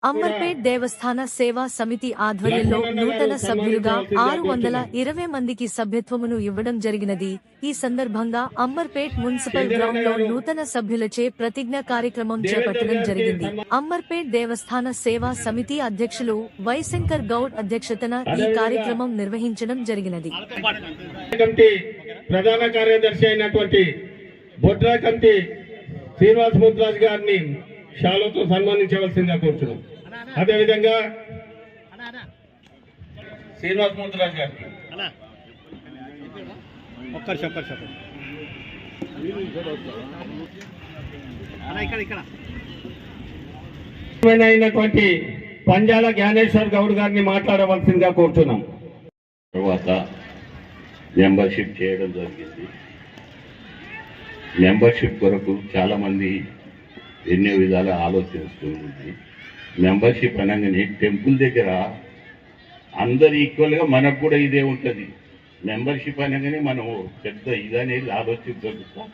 అంబర్పేట్ దేవస్థాన సేవా సమితి ఆధ్వర్యంలో నూతన సభ్యులుగా 620 మందికి సభ్యత్వమును ఇవ్వడం జరిగినది. ఈ సందర్భంగా అంబర్పేట్ మున్సిపల్ గ్రౌండ్ లో నూతన సభ్యులచే ప్రతిజ్ఞ కార్యక్రమం చేపట్టడం జరిగింది. అంబర్పేట్ దేవస్థాన సేవా సమితి అధ్యక్షులు వైశంకర్ గౌడ్ అధ్యక్షతన ఈ కార్యక్రమం నిర్వహించడం జరిగినది. ప్రధాన కార్యదర్శి అయినటువంటి బొడ్రా కమిటీ శ్రీనివాస్ ముద్రాజ్ గారిని షాలోతో సన్మానించవలసిందిగా కోరుతున్నాం. అదేవిధంగా శ్రీనివాస్ ముద్రాజ్ గారికి అయినటువంటి పంజాల జ్ఞానేశ్వర్ గౌడ్ గారిని మాట్లాడవలసిందిగా కోరుతున్నాం. తర్వాత మెంబర్షిప్ చేయడం జరిగింది. మెంబర్షిప్ కొరకు చాలామంది ఎన్నో విధాలు ఆలోచిస్తుంది. మెంబర్షిప్ అనగానే టెంపుల్ దగ్గర అందరు ఈక్వల్గా మనకు కూడా ఇదే ఉంటుంది. మెంబర్షిప్ అనగానే మనం పెద్ద ఇదనేది ఆలోచించగలుగుతాం.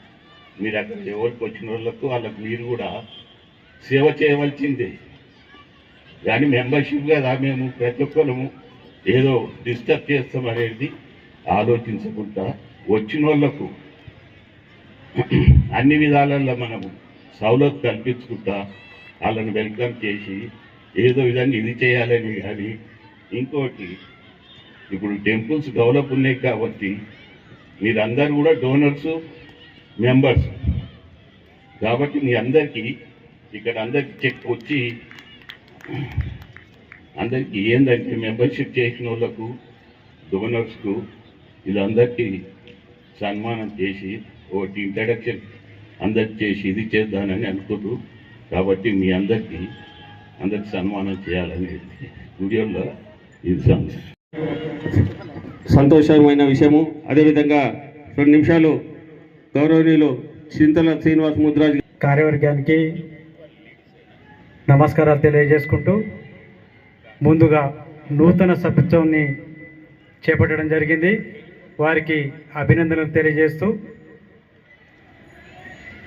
మీరు అక్కడ ఎవరికి వచ్చిన వాళ్ళకు మీరు కూడా సేవ చేయవలసిందే. కానీ మెంబర్షిప్ కదా మేము ప్రతి ఒక్కరము ఏదో డిస్టర్బ్ చేస్తామనేది ఆలోచించకుండా వచ్చిన వాళ్ళకు అన్ని విధాలలో మనము సౌలత్ కల్పించుకుంటా వాళ్ళని వెల్కమ్ చేసి ఏదో విధంగా ఇది చేయాలని. కానీ ఇంకోటి ఇప్పుడు టెంపుల్స్ డెవలప్ ఉన్నాయి కాబట్టి మీరందరూ కూడా డోనర్స్ మెంబర్స్ కాబట్టి మీ అందరికీ ఇక్కడ అందరికి చెక్ వచ్చి అందరికీ ఏంటంటే మెంబర్షిప్ చేసిన వాళ్ళకు డోనర్స్కు వీళ్ళందరికీ సన్మానం చేసి ఒకటి ఇంట్రడక్షన్ అందరికి చేసి ఇది చేద్దానని అనుకుంటూ కాబట్టి మీ అందరికీ సన్మానం చేయాలనేది వీడియోలో ఇది సంతోషమైన విషయము. అదేవిధంగా 2 నిమిషాలు గౌరవనీయులు చింతల శ్రీనివాస్ ముద్రాజ్ కార్యవర్గానికి నమస్కారాలు తెలియజేసుకుంటూ ముందుగా నూతన సభ్యత్వాన్ని చేపట్టడం జరిగింది. వారికి అభినందనలు తెలియజేస్తూ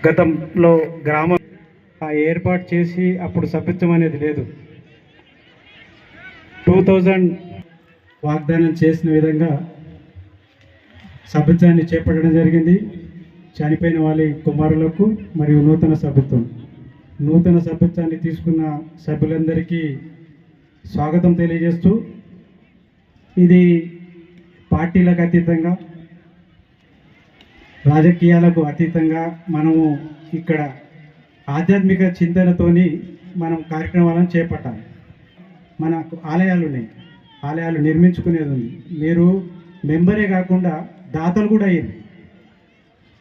గతంలో గ్రామం ఏర్పాటు చేసి అప్పుడు సభ్యత్వం అనేది లేదు. 2000 వాగ్దానం చేసిన విధంగా సభ్యత్వాన్ని చేపట్టడం జరిగింది. చనిపోయిన వాళ్ళ కుమారులకు మరియు నూతన సభ్యత్వాన్ని తీసుకున్న సభ్యులందరికీ స్వాగతం తెలియజేస్తూ ఇది పార్టీలకు అతీతంగా రాజకీయాలకు అతీతంగా మనము ఇక్కడ ఆధ్యాత్మిక చింతనతోని మనం కార్యక్రమాలను చేపట్టాలి. మనకు ఆలయాలు ఉన్నాయి, ఆలయాలు నిర్మించుకునేది ఉంది. మీరు మెంబరే కాకుండా దాతలు కూడా అయ్యారు.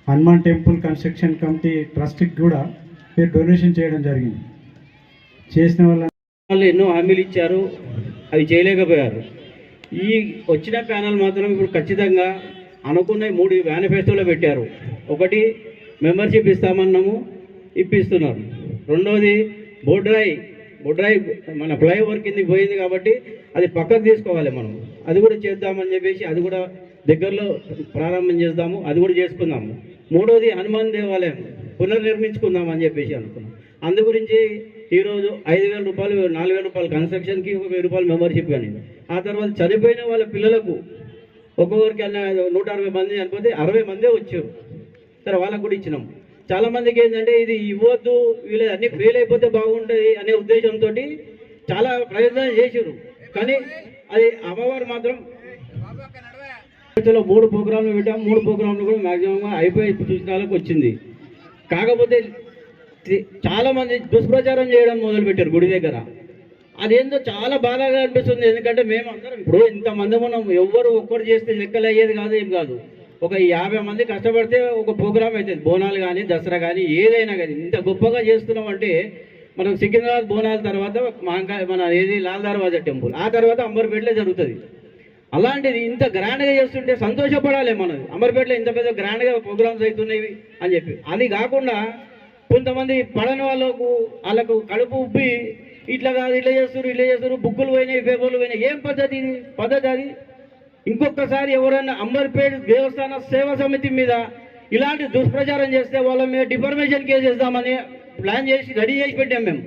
హనుమాన్ టెంపుల్ కన్స్ట్రక్షన్ కమిటీ ట్రస్ట్కి కూడా మీరు డొనేషన్ చేయడం జరిగింది. చేసిన వాళ్ళు ఎన్నో హామీలు ఇచ్చారు, అవి చేయలేకపోయారు. ఈ వచ్చిన ప్యానల్ మాత్రం ఇప్పుడు ఖచ్చితంగా అనుకున్న 3 మేనిఫెస్టోలో పెట్టారు. ఒకటి మెంబర్షిప్ ఇస్తామన్నాము, ఇప్పిస్తున్నారు. రెండవది బొడ్రాయి మన ఫ్లైఓవర్ కిందకి పోయింది కాబట్టి అది పక్కకు తీసుకోవాలి, మనం అది కూడా చేద్దామని చెప్పేసి అది కూడా దగ్గరలో ప్రారంభం చేద్దాము, అది కూడా చేసుకుందాము. మూడవది హనుమాన్ దేవాలయం పునర్నిర్మించుకుందామని చెప్పేసి అనుకున్నాం. అందు గురించి ఈరోజు 5,000 రూపాయలు 4,000 రూపాయలు కన్స్ట్రక్షన్కి 1,000 రూపాయలు మెంబర్షిప్ కానీ. ఆ తర్వాత చనిపోయిన వాళ్ళ పిల్లలకు ఒక్కొక్కరికి 160 మంది చనిపోతే 60 మందే వచ్చారు. సరే వాళ్ళకు కూడా ఇచ్చినాం. చాలామందికి ఏంటంటే ఇది ఇవ్వద్దు, వీళ్ళు అన్నీ ఫెయిల్ అయిపోతే బాగుంటుంది అనే ఉద్దేశంతో చాలా ప్రయత్నాలు చేశారు. కానీ అది అమ్మవారు మాత్రం 3 ప్రోగ్రాంలు పెట్టాం. 3 ప్రోగ్రాంలు కూడా మ్యాక్సిమంగా అయిపోయి సూచనలకు వచ్చింది. కాకపోతే చాలామంది దుష్ప్రచారం చేయడం మొదలుపెట్టారు గుడి దగ్గర. అదేందో చాలా బాధగా అనిపిస్తుంది. ఎందుకంటే మేము అందరం ఇప్పుడు ఇంతమంది మనం ఎవ్వరు ఒక్కరు చేస్తే లెక్కలు అయ్యేది కాదు, ఏం కాదు. ఒక 50 మంది కష్టపడితే ఒక ప్రోగ్రామ్ అవుతుంది. బోనాలు కానీ దసరా కానీ ఏదైనా కానీ ఇంత గొప్పగా చేస్తున్నాం అంటే మనం సికింద్రాబాద్ బోనాల తర్వాత మన ఏది లాల్ దర్వాజా టెంపుల్, ఆ తర్వాత అంబర్పేటలో జరుగుతుంది. అలాంటిది ఇంత గ్రాండ్గా చేస్తుంటే సంతోషపడాలి. మనం అంబర్పేటలో ఇంత పెద్ద గ్రాండ్గా ప్రోగ్రామ్స్ అవుతున్నాయి అని చెప్పి. అది కాకుండా కొంతమంది పడని వాళ్ళకు కడుపు ఉబ్బి ఇట్లా కాదు, ఇట్లా చేస్తారు, బుక్కులు పోయినాయి, పేపర్లు పోయినాయి. ఏం పద్ధతి అది? ఇంకొకసారి ఎవరైనా అంబర్పేట దేవస్థాన సేవా సమితి మీద ఇలాంటి దుష్ప్రచారం చేస్తే వాళ్ళ మీద డిఫర్మేషన్ కేసు చేద్దామని ప్లాన్ చేసి రెడీ చేసి పెట్టాం మేము.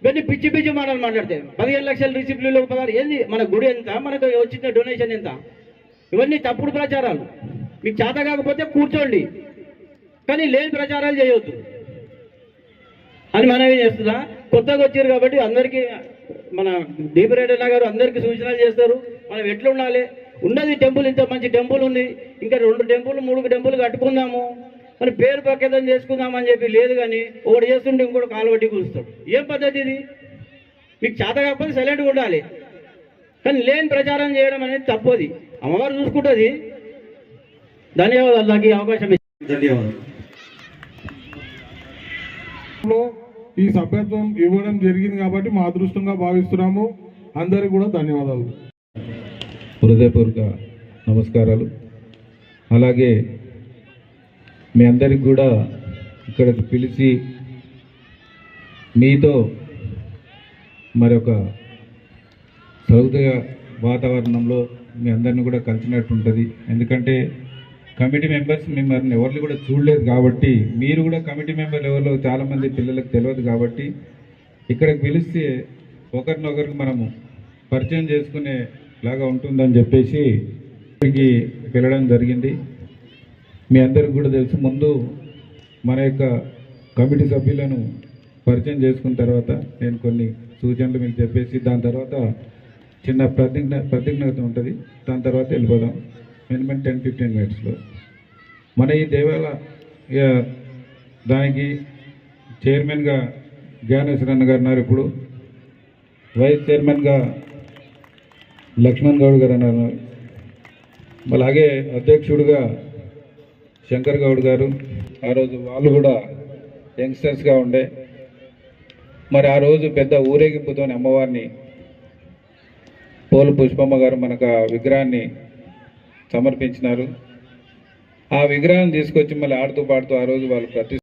ఇవన్నీ పిచ్చి పిచ్చి మాటలు మాట్లాడితే 15 లక్షల రిసిప్ట్లు 16 ఏంది, మన గుడి ఎంత, మనకు వచ్చిన డొనేషన్ ఎంత, ఇవన్నీ తప్పుడు ప్రచారాలు. మీకు చేత కాకపోతే కూర్చోండి, కానీ లేని ప్రచారాలు చేయొద్దు అని మనమే చేస్తుందా. కొత్తగా వచ్చారు కాబట్టి అందరికీ మన దీపిరెడ్డి గారు అందరికీ సూచనలు చేస్తారు. మనం ఎట్లా ఉండాలి, ఉన్నది టెంపుల్, ఇంత మంచి టెంపుల్ ఉంది, ఇంకా 2 టెంపుల్ 3 టెంపుల్ కట్టుకుందాము, మరి పేరు ప్రఖ్యాతం చేసుకుందామని చెప్పి లేదు. కానీ ఒకటి చేస్తుంటే ఇంకోటి కాలువడ్డీ కూలుస్తాడు. ఏం పద్ధతి ఇది? మీకు చేత కాకపోతే సైలెంట్గా ఉండాలి, కానీ లేని ప్రచారం చేయడం అనేది తప్పది. అమ్మవారు చూసుకుంటుంది. ధన్యవాదాలు నాకు ఈ అవకాశం ఇచ్చింది. ధన్యవాదాలు. ఈ సభ్యత్వం ఇవ్వడం జరిగింది కాబట్టి మా అదృష్టంగా భావిస్తున్నాము. అందరికీ కూడా ధన్యవాదాలు, హృదయపూర్వక నమస్కారాలు. అలాగే మీ అందరికి కూడా ఇక్కడికి పిలిచి మీతో మరొక సౌదయ వాతావరణంలో మీ అందరిని కూడా కలిసినట్టు ఉంటుంది. ఎందుకంటే కమిటీ మెంబర్స్ మిమ్మల్ని ఎవరిని కూడా చూడలేదు కాబట్టి, మీరు కూడా కమిటీ మెంబర్ లెవెల్లో చాలామంది పిల్లలకు తెలియదు కాబట్టి ఇక్కడికి పిలిస్తే ఒకరినొకరికి మనము పరిచయం చేసుకునేలాగా ఉంటుందని చెప్పేసి ఇక్కడికి పిలవడం జరిగింది. మీ అందరికి కూడా తెలుసు, ముందు మన యొక్క కమిటీ సభ్యులను పరిచయం చేసుకున్న తర్వాత నేను కొన్ని సూచనలు మీకు చెప్పేసి దాని తర్వాత చిన్న ప్రతిజ్ఞత ఉంటుంది. దాని తర్వాత వెళ్ళిపోదాం. మినిమం 10-15 మినిట్స్లో మన ఈ దేవాలయ దానికి చైర్మన్గా జ్ఞానేశ్వరన్న గారు ఉన్నారు. ఇప్పుడు వైస్ చైర్మన్గా లక్ష్మణ్ గౌడ్ గారు అన్నారు. అలాగే అధ్యక్షుడిగా శంకర్ గౌడ్ గారు. ఆ రోజు వాళ్ళు కూడా యంగ్స్టర్స్గా ఉండే, మరి ఆ రోజు పెద్ద ఊరేగింపుతో అమ్మవారిని పోలు పుష్పమ్మ గారు మనకు ఆ విగ్రహాన్ని సమర్పించినారు. ఆ విగ్రహం తీసుకొచ్చి మళ్ళీ ఆడుతూ పాడుతూ ఆ రోజు వాళ్ళు